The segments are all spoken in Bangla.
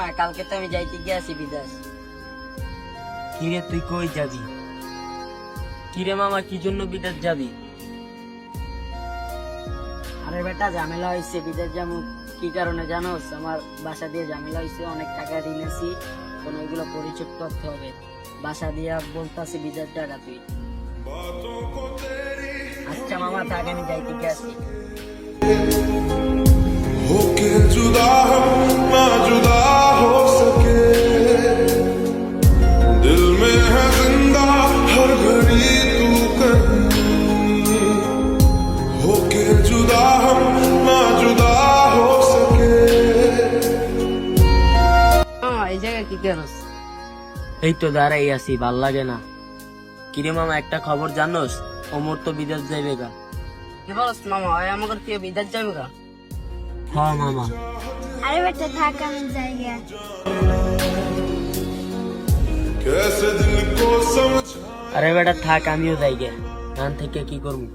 মামা কালকে তো আমি যাইতে গিয়েছি বিদেশ। কিরে তুই কই যাবি? কিরে মামা কি জন্য বিদেশ যাবি? আরে বেটা ঝামেলা হয়েছে, বিদেশ যাবো। কি কারণে জানোস? আমার বাসা দিয়ে ঝামেলা হয়েছে, অনেক টাকা ঋণ আছি, কোনো এগুলো পরিশোধ করতে হবে। বাসা দিয়া বলতাছি বিদেশ জায়গা তুই। আচ্ছা মামা থাক, আমি যাইতে গিয়েছি। होके जुदा हम ना जुदा हो सके, दिल में है जिंदा हर घड़ी तू कहीं, होके जुदा हम ना जुदा हो सके। মামা এই জায়গায় কি করস? এই তো দাঁড়াই আছি, ভাল লাগে না। কিরে মামা একটা খবর জানোস? ওমর তো বিদেশ যাইবে গা। কি বলস মামা? ওই আমাকে তুই বিদেশ যাবি গা? হ্যাঁ মামা। আরে বেটা থাক, আমি যাই গে। कैसे दिल को समझ আরে বেটা থাক, আমিও যাই গে। গান থেকে কি করবো?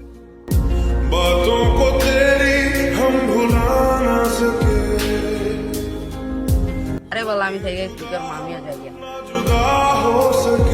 बातों को तेरी हम भुला ना सके, আরে বল আমি থেকে কি করবো, আমিও যাই গে। जुदा हो सके।